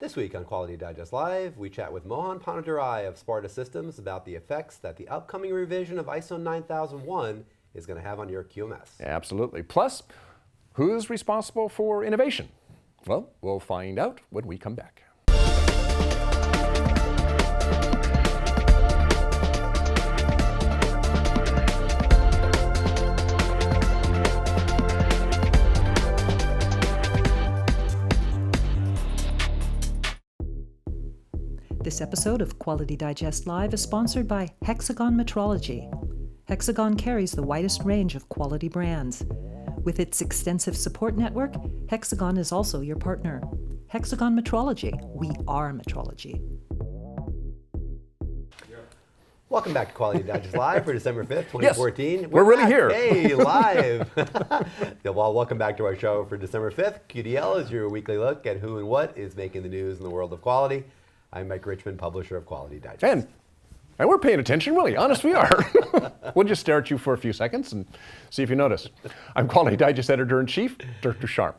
This week on Quality Digest Live, we chat with Mohan Ponnudurai of Sparta Systems about the effects that the upcoming revision of ISO 9001 is going to have on your QMS. Absolutely. Plus, who's responsible for innovation? Well, we'll find out when we come back. This episode of Quality Digest Live is sponsored by Hexagon Metrology. Hexagon carries the widest range of quality brands. With its extensive support network, Hexagon is also your partner. Hexagon Metrology. We are metrology. Welcome back to Quality Digest Live for December 5th, 2014. Yes, we're really back. here. Hey, live. Well, welcome back to our show for December 5th. QDL is your weekly look at who and what is making the news in the world of quality. I'm Mike Richmond, publisher of Quality Digest. And we're paying attention, really. Honest, we are. We'll just stare at you for a few seconds and see if you notice. I'm Quality Digest Editor-in-Chief, Dirk Ducharme.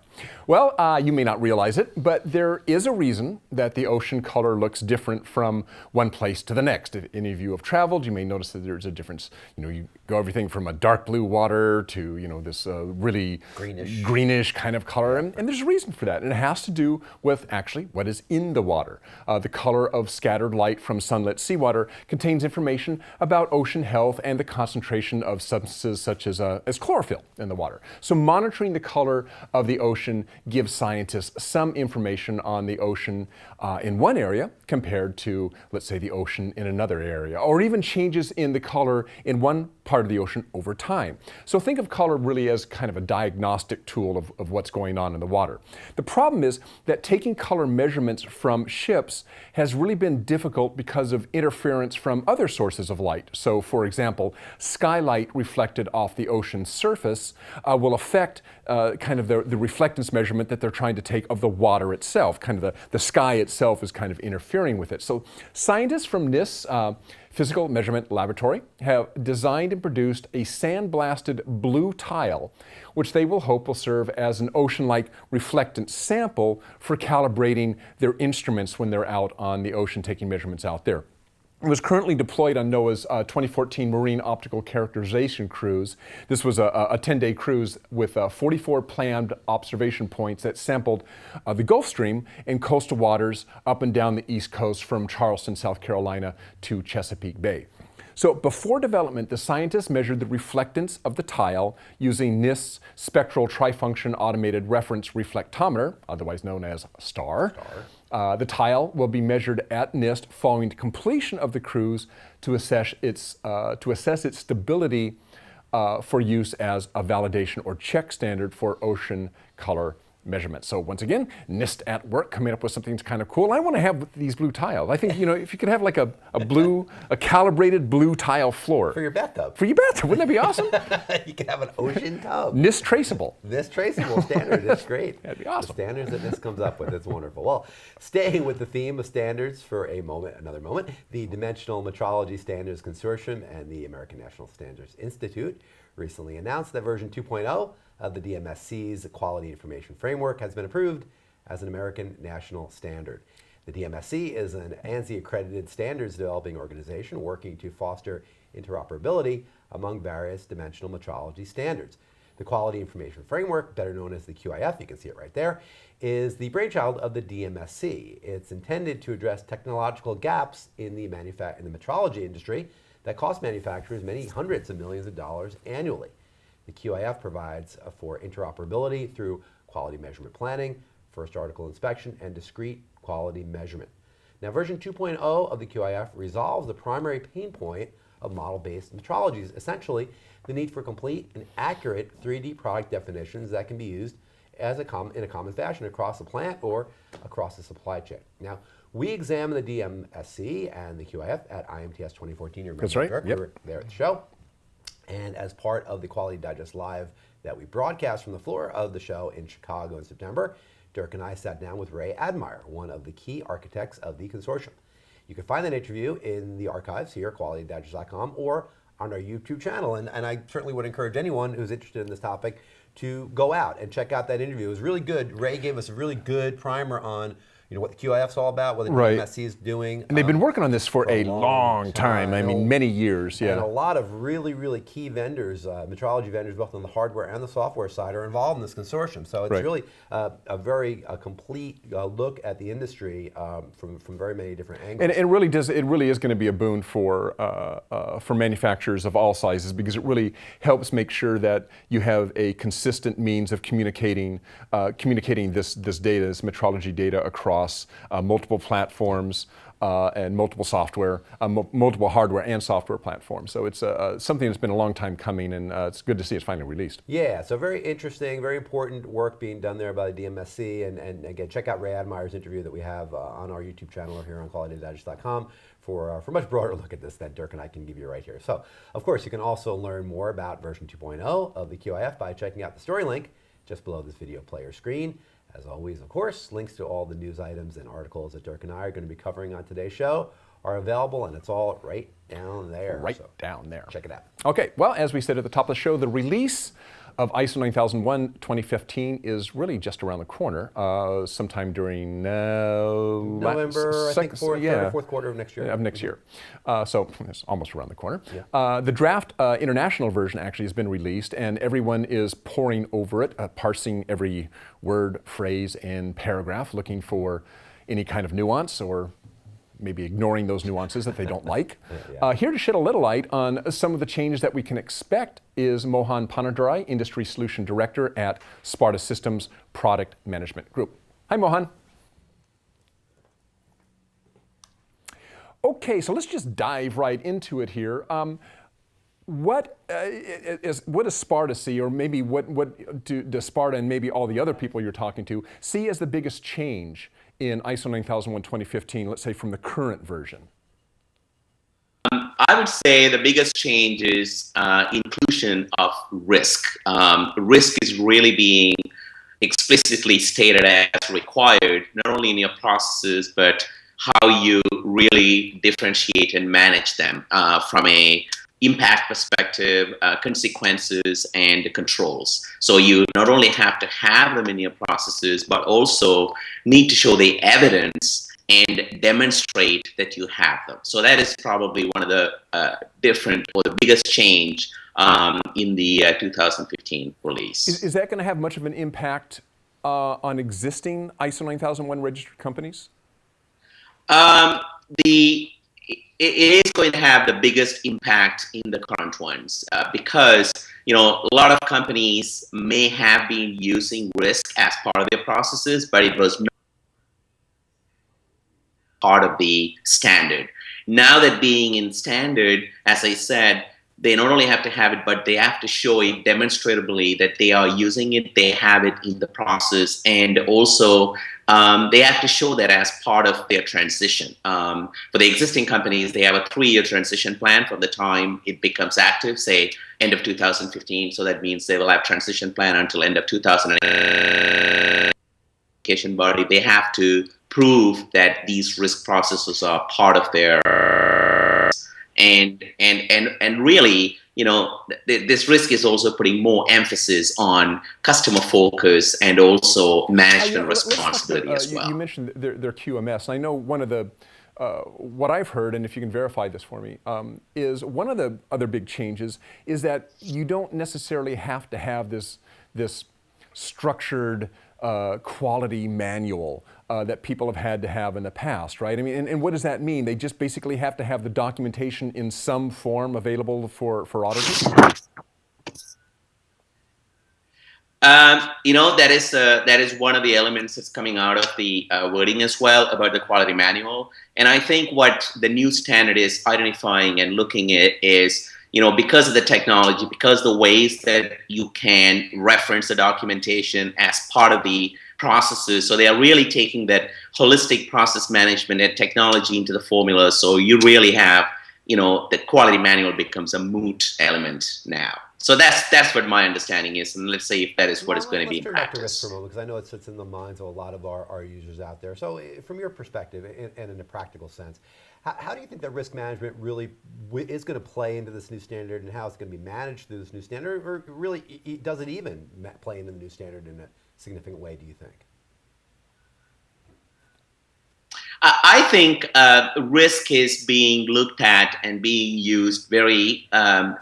Well, you may not realize it, but there is a reason that the ocean color looks different from one place to the next. If any of you have traveled, you may notice that there's a difference. You know, you go everything from a dark blue water to, you know, this really greenish kind of color. And there's a reason for that. And it has to do with actually what is in the water. The color of scattered light from sunlit seawater contains information about ocean health and the concentration of substances such as chlorophyll in the water. So monitoring the color of the ocean gives scientists some information on the ocean in one area compared to, let's say, the ocean in another area, or even changes in the color in one part of the ocean over time. So think of color really as kind of a diagnostic tool of what's going on in the water. The problem is that taking color measurements from ships has really been difficult because of interference from other sources of light. So for example, skylight reflected off the ocean surface will affect kind of the reflectance measurement that they're trying to take of the water itself. Kind of the sky itself is kind of interfering with it. So scientists from NIST's Physical Measurement Laboratory have designed and produced a sandblasted blue tile, which they will hope will serve as an ocean-like reflectance sample for calibrating their instruments when they're out on the ocean taking measurements out there. It was currently deployed on NOAA's 2014 Marine Optical Characterization Cruise. This was a 10-day cruise with 44 planned observation points that sampled the Gulf Stream and coastal waters up and down the East Coast from Charleston, South Carolina to Chesapeake Bay. So before development, the scientists measured the reflectance of the tile using NIST's Spectral Trifunction Automated Reference Reflectometer, otherwise known as STAR. The tile will be measured at NIST following the completion of the cruise to assess its stability for use as a validation or check standard for ocean color measurement. So once again, NIST at work coming up with something that's kind of cool. I want to have these blue tiles. I think, you know, if you could have like a calibrated blue tile floor. For your bathtub. For your bathtub, wouldn't that be awesome? You could have an ocean tub. NIST traceable. NIST traceable standard, that's great. That'd be awesome. The standards that NIST comes up with, it's wonderful. Well, staying with the theme of standards for another moment, the Dimensional Metrology Standards Consortium and the American National Standards Institute recently announced that version 2.0 of the DMSC's Quality Information Framework has been approved as an American national standard. The DMSC is an ANSI-accredited standards developing organization working to foster interoperability among various dimensional metrology standards. The Quality Information Framework, better known as the QIF, you can see it right there, is the brainchild of the DMSC. It's intended to address technological gaps in the metrology industry that cost manufacturers many hundreds of millions of dollars annually. The QIF provides for interoperability through quality measurement planning, first article inspection, and discrete quality measurement. Now, version 2.0 of the QIF resolves the primary pain point of model-based metrologies, essentially the need for complete and accurate 3D product definitions that can be used in a common fashion across the plant or across the supply chain. Now, we examined the DMSC and the QIF at IMTS 2014. You remember, that's right. Dirk? Yep. We were there at the show. And as part of the Quality Digest Live that we broadcast from the floor of the show in Chicago in September, Dirk and I sat down with Ray Admire, one of the key architects of the consortium. You can find that interview in the archives here, qualitydigest.com, or on our YouTube channel. And I certainly would encourage anyone who's interested in this topic to go out and check out that interview. It was really good. Ray gave us a really good primer on what the QIF's all about, what the Right. DMSC is doing. And they've been working on this for a long time. I mean, many years, And yeah. a lot of really, really key vendors, metrology vendors, both on the hardware and the software side, are involved in this consortium. So it's Right. really a very complete look at the industry from very many different angles. And it really is going to be a boon for manufacturers of all sizes, because it really helps make sure that you have a consistent means of communicating this data, this metrology data, across multiple platforms and multiple software, multiple hardware and software platforms. So it's something that's been a long time coming, and it's good to see it's finally released. Yeah, so very interesting, very important work being done there by the DMSC. And again, check out Ray Admire's interview that we have on our YouTube channel or here on QualityDigest.com for a much broader look at this than Dirk and I can give you right here. So, of course, you can also learn more about version 2.0 of the QIF by checking out the story link just below this video player screen. As always, of course, links to all the news items and articles that Dirk and I are going to be covering on today's show are available, and it's all right down there. Right So down there. check it out. Okay, well, as we said at the top of the show, the release of ISO 9001 2015 is really just around the corner, sometime during November, I think, third or fourth quarter of next year. Of next year. So it's almost around the corner. Yeah. The draft international version actually has been released, and everyone is poring over it, parsing every word, phrase, and paragraph, looking for any kind of nuance or maybe ignoring those nuances that they don't like. Yeah. Here to shed a little light on some of the changes that we can expect is Mohan Ponnudurai, Industry Solution Director at Sparta Systems Product Management Group. Hi, Mohan. Okay, so let's just dive right into it here. What does Sparta see, or maybe what does Sparta and maybe all the other people you're talking to see as the biggest change in ISO 9001 2015, let's say from the current version? I would say the biggest change is inclusion of risk. Risk is really being explicitly stated as required, not only in your processes, but how you really differentiate and manage them from a impact perspective, consequences, and controls. So you not only have to have them in your processes, but also need to show the evidence and demonstrate that you have them. So that is probably one of the different or the biggest change in the 2015 release. Is that going to have much of an impact on existing ISO 9001 registered companies? It is going to have the biggest impact in the current ones because a lot of companies may have been using risk as part of their processes, but it was not part of the standard. Now that being in standard, as I said, they not only have to have it, but they have to show it demonstrably that they are using it, they have it in the process, and also they have to show that as part of their transition. For the existing companies, they have a 3-year transition plan from the time it becomes active, say end of 2015. So that means they will have transition plan until end of 2018. Body, they have to prove that these risk processes are part of their and really, this risk is also putting more emphasis on customer focus and also management responsibility as well. You mentioned their QMS. I know one of the what I've heard, and if you can verify this for me, is one of the other big changes is that you don't necessarily have to have this structured quality manual that people have had to have in the past, right? I mean, and what does that mean? They just basically have to have the documentation in some form available for auditors? That is one of the elements that's coming out of the wording as well about the quality manual. And I think what the new standard is identifying and looking at is, because of the technology, because the ways that you can reference the documentation as part of the processes. So they are really taking that holistic process management and technology into the formula. So you really have, the quality manual becomes a moot element now. So that's what my understanding is, and let's see if that is what is going to be in practice. Let's turn back to risk for a moment, because I know it sits in the minds of a lot of our users out there. So from your perspective, and in a practical sense, how do you think that risk management really is going to play into this new standard, and how it's going to be managed through this new standard, or really does it even play into the new standard in a significant way, do you think? I think risk is being looked at and being used very,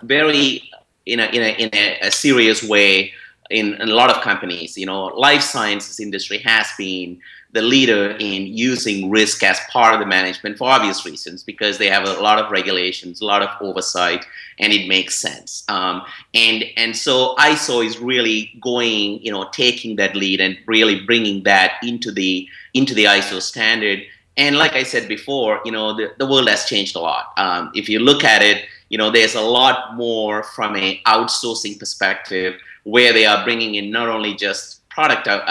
very in a serious way in a lot of companies. Life sciences industry has been the leader in using risk as part of the management for obvious reasons, because they have a lot of regulations, a lot of oversight, and it makes sense. And so ISO is really going, taking that lead and really bringing that into the ISO standard. And like I said before, the world has changed a lot. If you look at it, there's a lot more from a outsourcing perspective, where they are bringing in not only just product or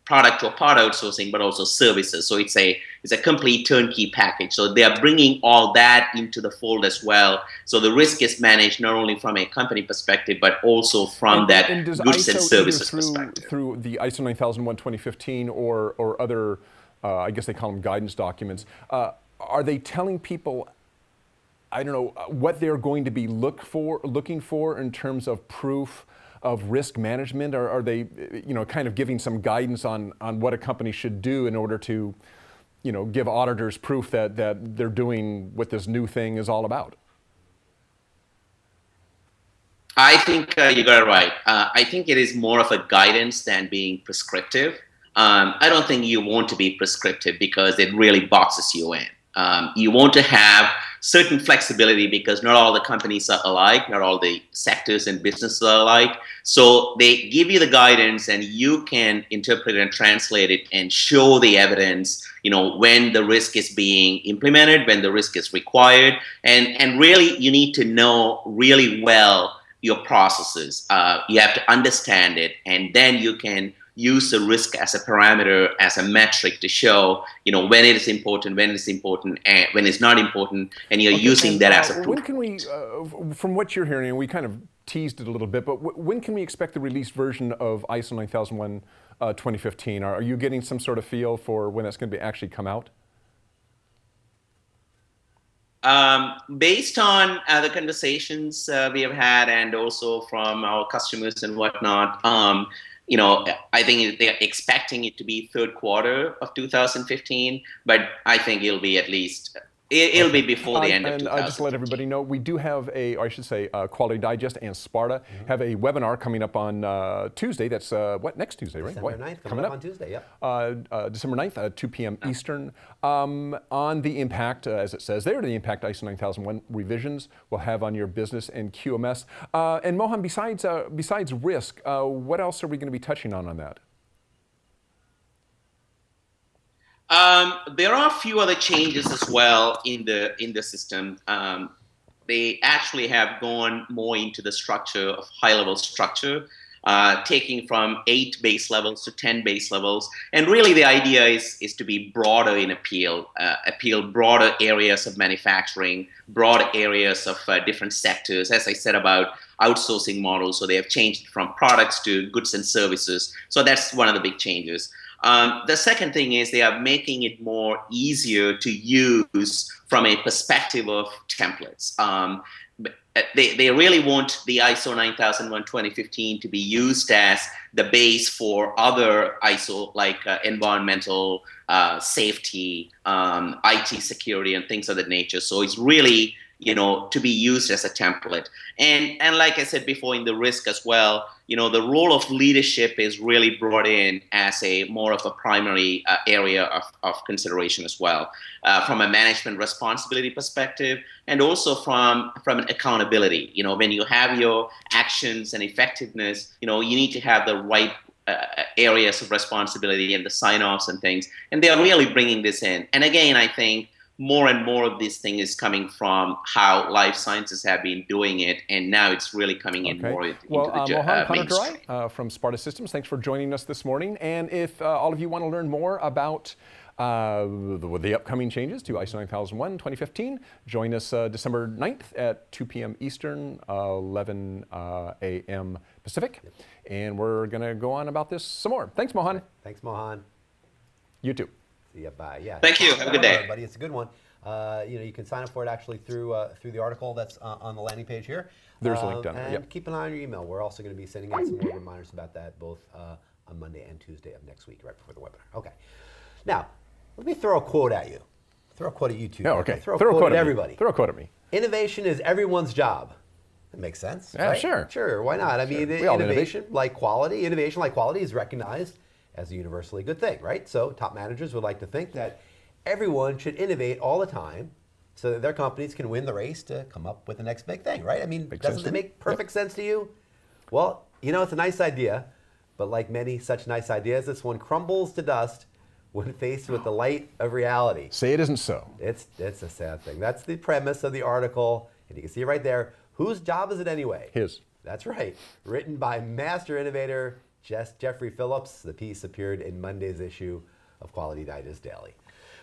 part outsourcing, but also services. So it's a complete turnkey package. So they are bringing all that into the fold as well. So the risk is managed not only from a company perspective, but also from that does goods and ISO services either perspective. through the ISO 9001 2015 or other, I guess they call them guidance documents, are they telling people, I don't know, what they're going to be looking for in terms of proof of risk management? Or are they, kind of giving some guidance on what a company should do in order to, give auditors proof that they're doing what this new thing is all about? I think you got it right. I think it is more of a guidance than being prescriptive. I don't think you want to be prescriptive, because it really boxes you in. You want to have certain flexibility, because not all the companies are alike, not all the sectors and businesses are alike. So they give you the guidance, and you can interpret and translate it and show the evidence, when the risk is being implemented, when the risk is required. And really, you need to know really well your processes. You have to understand it, and then you can use the risk as a parameter, as a metric to show, when it is important, when it's important, and when it's not important, and you're using that as a proof. When can we, from what you're hearing, and we kind of teased it a little bit, but when can we expect the released version of ISO 9001 2015? Are you getting some sort of feel for when that's going to be actually come out? Based on the conversations we have had, and also from our customers and whatnot, I think they're expecting it to be third quarter of 2015, but I think it'll be at least, it'll be before the end of 2015. And just to let everybody know, we do have Quality Digest and Sparta have a webinar coming up on Tuesday. That's next Tuesday, right? December 9th, coming up on Tuesday, yep. December 9th at 2 p.m. Eastern, on the impact, as it says there, the impact ISO 9001 revisions will have on your business and QMS. And Mohan, besides risk, what else are we going to be touching on that? There are a few other changes as well in the system. They actually have gone more into the structure of high-level structure, taking from 8 base levels to 10 base levels. And really the idea is to be broader in appeal broader areas of manufacturing, broader areas of different sectors, as I said about outsourcing models. So they have changed from products to goods and services. So that's one of the big changes. The second thing is they are making it more easier to use from a perspective of templates. They really want the ISO 9001 2015 to be used as the base for other ISO, like environmental, safety, IT security, and things of that nature. So it's really, to be used as a template. And like I said before, in the risk as well, the role of leadership is really brought in as a more of a primary area of consideration as well, from a management responsibility perspective, and also from an accountability. When you have your actions and effectiveness, you need to have the right areas of responsibility and the sign-offs and things. And they are really bringing this in. And again, I think more and more of this thing is coming from how life sciences have been doing it, and now it's really coming in more into the Mohan mainstream. Ponnudurai from Sparta Systems, thanks for joining us this morning. And if all of you want to learn more about the upcoming changes to ISO 9001 2015, join us December 9th at 2 p.m. Eastern, 11 a.m. Pacific. And we're going to go on about this some more. Thanks, Mohan. Thanks, Mohan. You too. Yeah, bye. Yeah. Thank you. Have a good day, everybody. It's a good one. You can sign up for it actually through the article that's on the landing page here. There's a link down there. And Yep. keep an eye on your email. We're also going to be sending out some more reminders about that both on Monday and Tuesday of next week, right before the webinar. Okay. Now, let me throw a quote at you. Throw a quote at you too. No, okay. Throw a quote at everybody. Throw a quote at me. Innovation is everyone's job. That makes sense. Yeah, right? sure. Sure, why not? I mean, We all innovation like quality is recognized as a universally good thing, right? So top managers would like to think that everyone should innovate all the time so that their companies can win the race to come up with the next big thing, right? I mean, doesn't it make perfect sense to you? Well, it's a nice idea, but like many such nice ideas, this one crumbles to dust when faced with the light of reality. Say it isn't so. It's a sad thing. That's the premise of the article, and you can see it right there. Whose job is it anyway? His. That's right. Written by master innovator Jeffrey Phillips. The piece appeared in Monday's issue of Quality Digest Daily.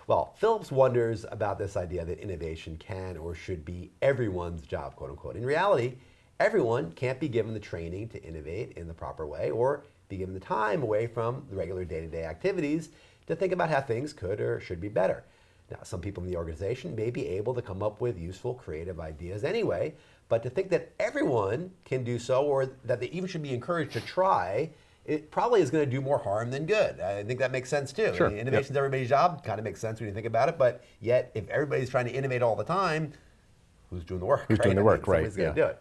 Well, Phillips wonders about this idea that innovation can or should be everyone's job, quote unquote. In reality, everyone can't be given the training to innovate in the proper way or be given the time away from the regular day-to-day activities to think about how things could or should be better. Now, some people in the organization may be able to come up with useful, creative ideas anyway, but to think that everyone can do so or that they even should be encouraged to try, it probably is going to do more harm than good. I think that makes sense too. Sure. I mean, innovation's everybody's job, kind of makes sense when you think about it, but yet if everybody's trying to innovate all the time, who's doing the work? Who's doing the work, right? Somebody's going to do it.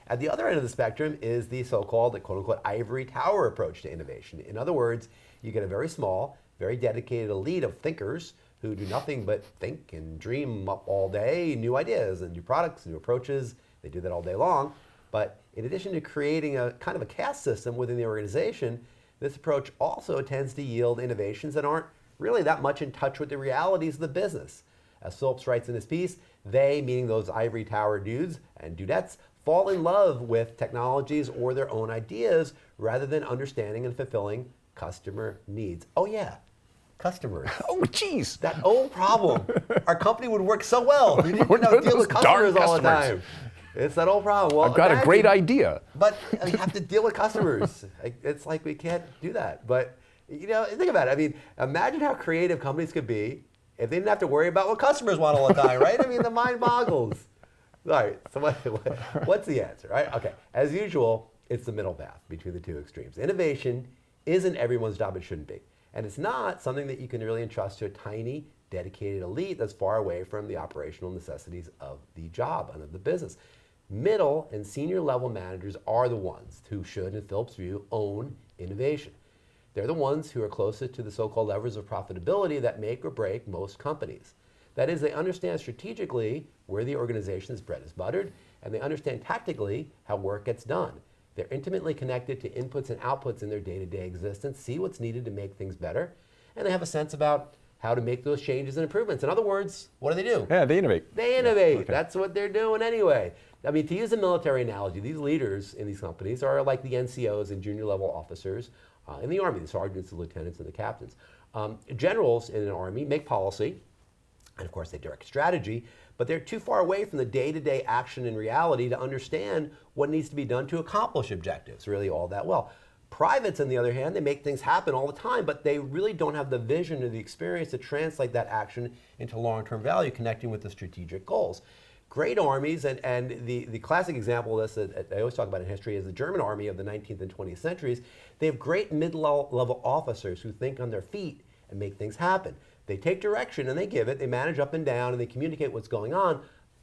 At the other end of the spectrum is the so-called, quote-unquote, ivory tower approach to innovation. In other words, you get a very small, very dedicated elite of thinkers who do nothing but think and dream up all day new ideas and new products, new approaches. They do that all day long. But in addition to creating a kind of a caste system within the organization, this approach also tends to yield innovations that aren't really that much in touch with the realities of the business. As Phillips writes in his piece, they, meaning those ivory tower dudes and dudettes, fall in love with technologies or their own ideas rather than understanding and fulfilling customer needs. Oh yeah, customers. Oh, geez. That old problem. Our company would work so well. We didn't have to deal with customers all the time. It's that old problem. Well, I've got a great idea. But we have to deal with customers. It's like we can't do that. But think about it. I mean, imagine how creative companies could be if they didn't have to worry about what customers want all the time, right? I mean, the mind boggles. All right, so what's the answer, right? Okay, as usual, it's the middle path between the two extremes. Innovation isn't everyone's job, it shouldn't be. And it's not something that you can really entrust to a tiny, dedicated elite that's far away from the operational necessities of the job and of the business. Middle and senior level managers are the ones who should, in Phillips' view, own innovation. They're the ones who are closest to the so-called levers of profitability that make or break most companies. That is, they understand strategically where the organization's bread is buttered, and they understand tactically how work gets done. They're intimately connected to inputs and outputs in their day-to-day existence, see what's needed to make things better, and they have a sense about how to make those changes and improvements. In other words, what do? Yeah, they innovate. They innovate. Yeah, okay. That's what they're doing anyway. I mean, to use a military analogy, these leaders in these companies are like the NCOs and junior level officers in the Army, the sergeants, the lieutenants, and the captains. Generals in an Army make policy, and of course they direct strategy, but they're too far away from the day-to-day action and reality to understand what needs to be done to accomplish objectives really all that well. Privates, on the other hand, they make things happen all the time, but they really don't have the vision or the experience to translate that action into long-term value, connecting with the strategic goals. Great armies, and the classic example of this that I always talk about in history is the German army of the 19th and 20th centuries. They have great mid-level officers who think on their feet and make things happen. They take direction and they give it, they manage up and down and they communicate what's going on,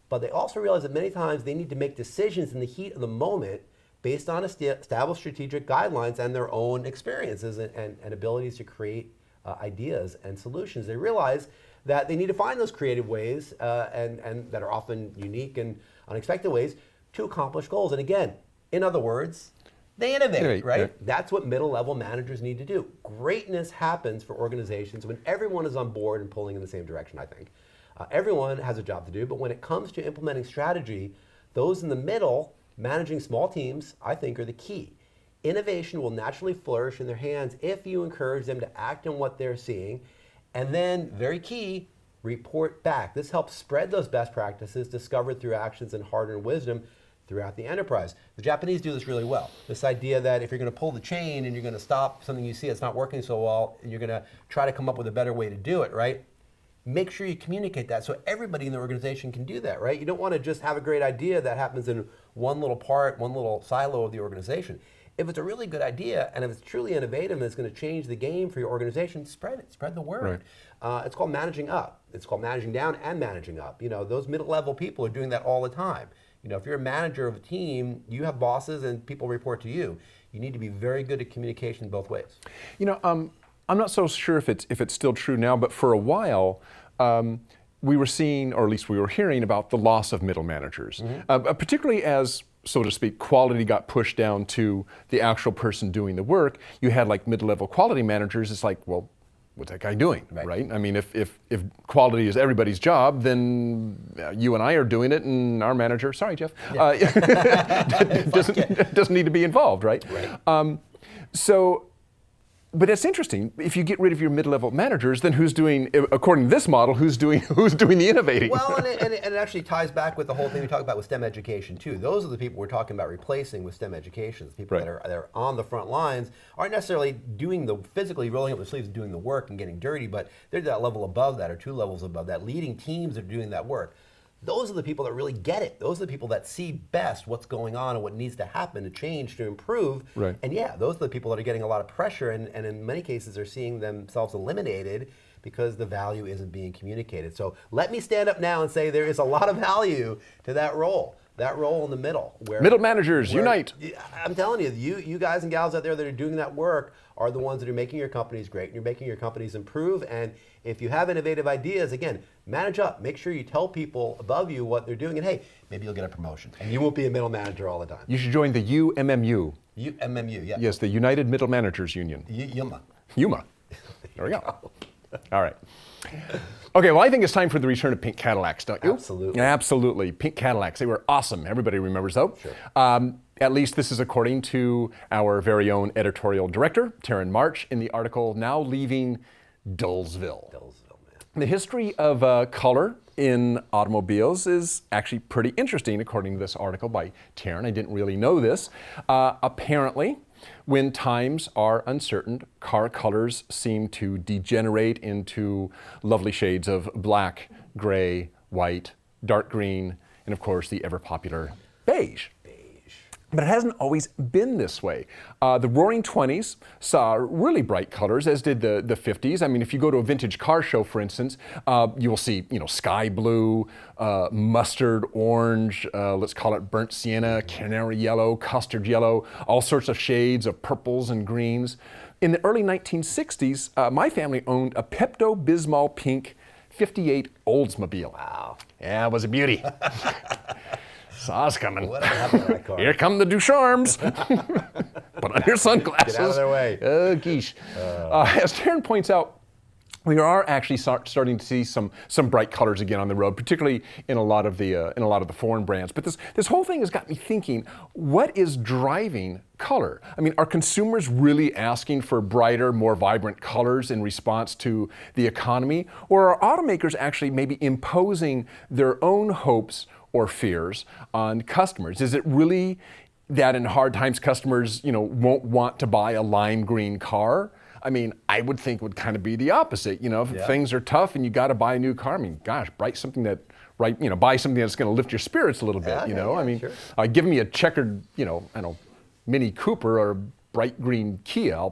but they also realize that many times they need to make decisions in the heat of the moment based on established strategic guidelines and their own experiences and abilities to create ideas and solutions. They realize that they need to find those creative ways and that are often unique and unexpected ways to accomplish goals. And again, in other words, they innovate, right? Yeah. That's what middle-level managers need to do. Greatness happens for organizations when everyone is on board and pulling in the same direction, I think. Everyone has a job to do, but when it comes to implementing strategy, those in the middle, managing small teams, I think, are the key. Innovation will naturally flourish in their hands if you encourage them to act on what they're seeing, and then, very key, report back. This helps spread those best practices discovered through actions and hard-earned wisdom throughout the enterprise. The Japanese do this really well. This idea that if you're going to pull the chain and you're going to stop something you see that's not working so well, and you're going to try to come up with a better way to do it, right? Make sure you communicate that so everybody in the organization can do that, right? You don't want to just have a great idea that happens in one little part, one little silo of the organization. if it's a really good idea and if it's truly innovative and it's going to change the game for your organization, spread it, spread the word. It's called managing up. It's called managing down and managing up. You know, those middle-level people are doing that all the time. You know, if you're a manager of a team, you have bosses and people report to you. You need to be very good at communication both ways. You know, I'm not so sure if it's still true now, but for a while, we were seeing, or at least we were hearing about the loss of middle managers, particularly as, so to speak, quality got pushed down to the actual person doing the work. You had like mid-level quality managers. It's like, well, what's that guy doing, right? I mean, if quality is everybody's job, then you and I are doing it, and our manager, sorry, Jeff, doesn't need to be involved, right? But that's interesting. If you get rid of your mid-level managers, then who's doing, according to this model, who's doing the innovating? Well, and it actually ties back with the whole thing we talk about with STEM education too. Those are the people we're talking about replacing with STEM education. The people that are on the front lines aren't necessarily doing physically rolling up their sleeves and doing the work and getting dirty, but they're that level above that or 2 levels above that, leading teams that are doing that work. Those are the people that really get it. Those are the people that see best what's going on and what needs to happen to change, to improve. And yeah, those are the people that are getting a lot of pressure and in many cases are seeing themselves eliminated because the value isn't being communicated. So let me stand up now and say there is a lot of value to that role. That role in the middle. Middle managers, unite. I'm telling you, you guys and gals out there that are doing that work are the ones that are making your companies great and you're making your companies improve. And if you have innovative ideas, again, manage up. Make sure you tell people above you what they're doing, and hey, maybe you'll get a promotion. And you won't be a middle manager all the time. You should join the UMMU. UMMU, yeah. Yes, the United Middle Managers Union. UMA. UMA. There we go. All right. Okay, well, I think it's time for the return of pink Cadillacs, don't you? Absolutely. Absolutely. Pink Cadillacs. They were awesome. Everybody remembers those. Sure. At least this is according to our very own editorial director, Taryn March, in the article Now Leaving Dullsville. The history of color in automobiles is actually pretty interesting, according to this article by Taryn. I didn't really know this. Apparently, when times are uncertain, car colors seem to degenerate into lovely shades of black, gray, white, dark green, and of course the ever-popular beige. But it hasn't always been this way. The Roaring 20s saw really bright colors, as did the 50s. I mean, if you go to a vintage car show, for instance, you will see, sky blue, mustard orange, let's call it burnt sienna, canary yellow, custard yellow, all sorts of shades of purples and greens. In the early 1960s, my family owned a Pepto-Bismol pink 58 Oldsmobile. Wow. Yeah, it was a beauty. Saw us coming. What happened to that car? Here come the Ducharmes. Put on your sunglasses. Get out of their way. Oh, geesh. As Taryn points out, we are actually starting to see some bright colors again on the road, particularly in a lot of the foreign brands. But this whole thing has got me thinking: what is driving color? I mean, are consumers really asking for brighter, more vibrant colors in response to the economy, or are automakers actually maybe imposing their own hopes or fears on customers? Is it really that in hard times customers, won't want to buy a lime green car? I mean, I would think it would kind of be the opposite. If things are tough and you got to buy a new car, I mean, gosh, buy something that's going to lift your spirits a little bit. I mean, sure. Give me a checkered, Mini Cooper or a bright green Kia.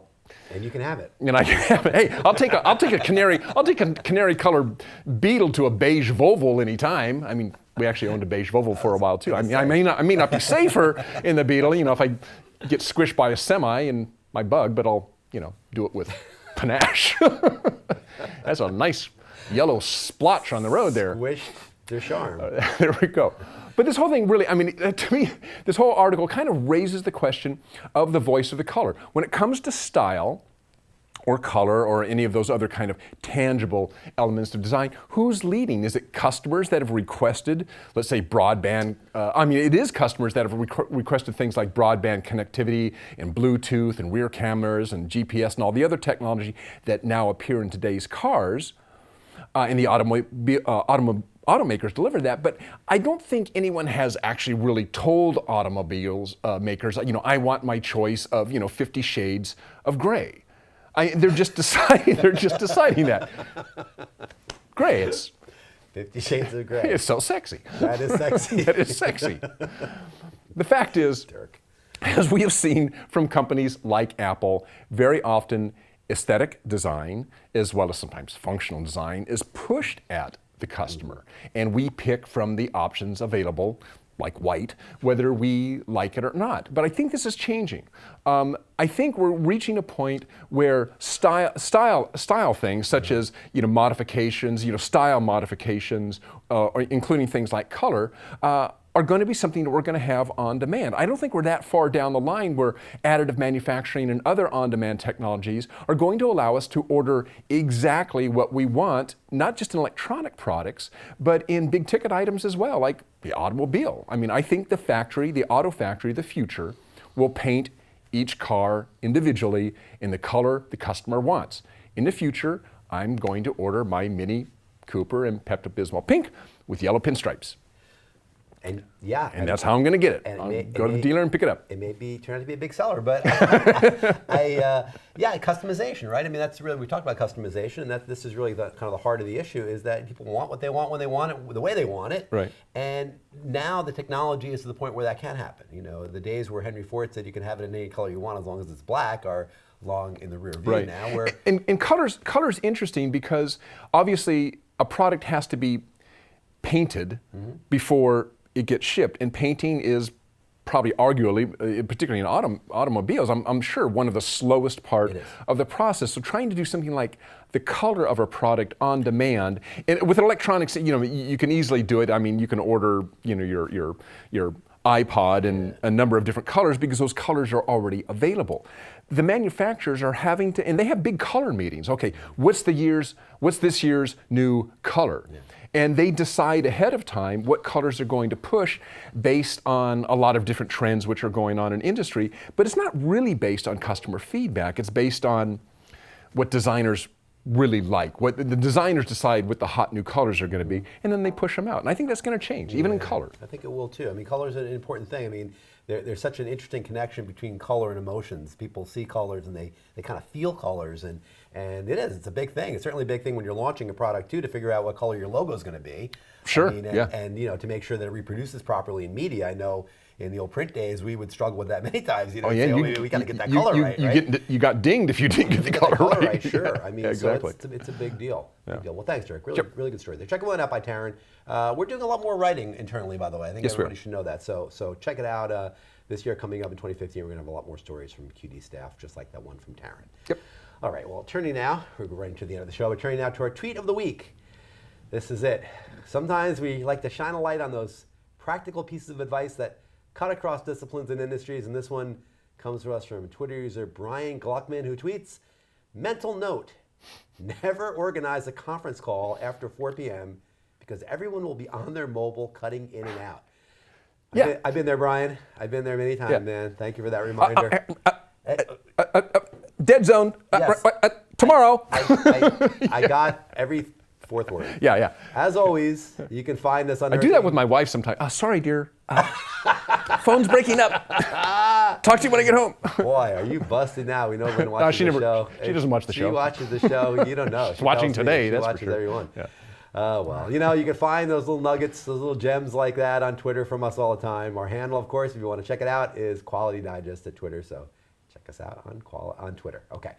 And you can have it. And I can have it. Hey, I'll take a canary colored Beetle to a beige Volvo anytime. I mean, we actually owned a beige Volvo for a while too. I mean, I may not be safer in the Beetle, if I get squished by a semi and my bug, but I'll, do it with panache. That's a nice yellow splotch on the road there. Squished their charm. There we go. But this whole thing really, I mean, to me, this whole article kind of raises the question of the voice of the color. When it comes to style or color or any of those other kind of tangible elements of design, who's leading? Is it customers that have requested, let's say, broadband? It is customers that have requested things like broadband connectivity and Bluetooth and rear cameras and GPS and all the other technology that now appear in today's cars. And the automakers deliver that, but I don't think anyone has actually really told automobiles makers, I want my choice of 50 shades of gray. They're just deciding. They're just deciding that gray. It's 50 Shades of Gray. It's so sexy. That is sexy. That is sexy. The fact is, Dirk. as we have seen from companies like Apple, very often aesthetic design, as well as sometimes functional design, is pushed at the customer. And we pick from the options available, like white, whether we like it or not. But I think this is changing. I think we're reaching a point where style things, such as modifications, style modifications, including things like color, are going to be something that we're going to have on demand. I don't think we're that far down the line where additive manufacturing and other on-demand technologies are going to allow us to order exactly what we want, not just in electronic products, but in big ticket items as well, like the automobile. I mean, I think the auto factory of the future will paint each car individually in the color the customer wants. In the future, I'm going to order my Mini Cooper in Pepto-Bismol pink with yellow pinstripes. And that's how I'm going to get it. I'll go to the dealer and pick it up. It may turn out to be a big seller, but customization, right? I mean, that's really, we talked about customization, and this is really kind of the heart of the issue, is that people want what they want when they want it, the way they want it. Right. And now the technology is to the point where that can happen. The days where Henry Ford said you can have it in any color you want as long as it's black are long in the rear view now. Where and color's interesting because obviously a product has to be painted before it gets shipped, and painting is probably arguably, particularly in automobiles, I'm sure one of the slowest part of the process. So trying to do something like the color of a product on demand, and with electronics, you can easily do it. I mean, you can order, your iPod in a number of different colors because those colors are already available. The manufacturers are having to, and they have big color meetings. Okay, what's this year's new color? Yeah. And they decide ahead of time what colors they're going to push based on a lot of different trends which are going on in industry, but it's not really based on customer feedback. It's based on what designers really like. What the designers decide what the hot new colors are going to be, and then they push them out. And I think that's going to change, even in color. I think it will too. I mean, color is an important thing. I mean, there's such an interesting connection between color and emotions. People see colors and they kind of feel colors, and it's a big thing. It's certainly a big thing when you're launching a product too, to figure out what color your logo is going to be. Sure. I mean, and to make sure that it reproduces properly in media. I know in the old print days we would struggle with that many times. We got to get that color right. You got dinged if you didn't get the color right. Sure. I mean, exactly. So it's a big deal. Big deal. Well, thanks, Derek. Really good story there. Check one out by Taryn. We're doing a lot more writing internally, by the way. I think everybody should know that. So check it out. This year coming up in 2015, we're going to have a lot more stories from QD staff, just like that one from Taryn. Yep. All right, well, turning now, we're running to the end of the show, but turning now to our tweet of the week. This is it. Sometimes we like to shine a light on those practical pieces of advice that cut across disciplines and industries, and this one comes to us from Twitter user Brian Gluckman, who tweets, mental note, never organize a conference call after 4 p.m. because everyone will be on their mobile cutting in and out. I've been there, Brian. I've been there many times, man. Thank you for that reminder. Dead zone. Yes. Tomorrow. I got every fourth word. Yeah. As always, you can find this under. I do that with my wife sometimes. Sorry, dear. Phone's breaking up. Talk to you when I get home. Boy, are you busted now? We know when watching the show. She doesn't watch the show. She watches the show. You don't know. She's watching today. That's for sure. Every one. Yeah. Well, you can find those little nuggets, those little gems like that on Twitter from us all the time. Our handle, of course, if you want to check it out, is Quality Digest at Twitter. So check us out on Twitter. Okay.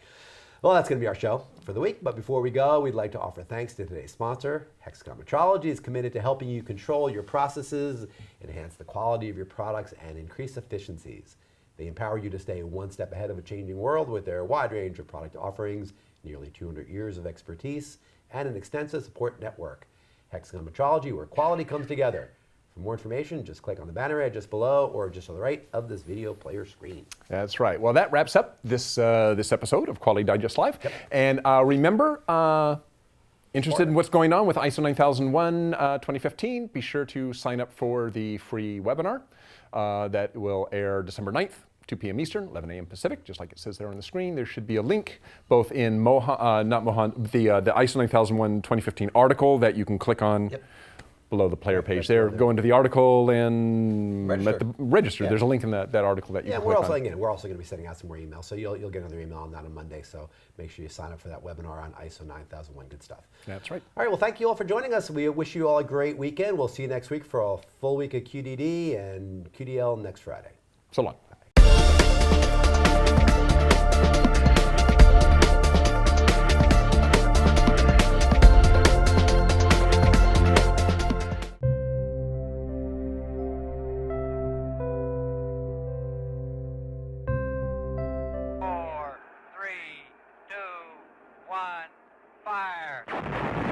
Well, that's going to be our show for the week. But before we go, we'd like to offer thanks to today's sponsor. Hexagon Metrology is committed to helping you control your processes, enhance the quality of your products, and increase efficiencies. They empower you to stay one step ahead of a changing world with their wide range of product offerings, nearly 200 years of expertise, and an extensive support network. Hexagon Metrology, where quality comes together. For more information, just click on the banner ad just below or just on the right of this video player screen. That's right. Well, that wraps up this episode of Quality Digest Live. Yep. And remember, interested in what's going on with ISO 9001 2015, be sure to sign up for the free webinar that will air December 9th. 2 p.m. Eastern, 11 a.m. Pacific, just like it says there on the screen. There should be a link both in the ISO 9001 2015 article that you can click on below the player page there. Go into the article and register. There's a link in that article that you can click on. We're also going to be sending out some more emails, so you'll get another email on that on Monday. So make sure you sign up for that webinar on ISO 9001. Good stuff. That's right. All right. Well, thank you all for joining us. We wish you all a great weekend. We'll see you next week for a full week of QDD and QDL next Friday. So long. Bye. Four, three, two, one, fire.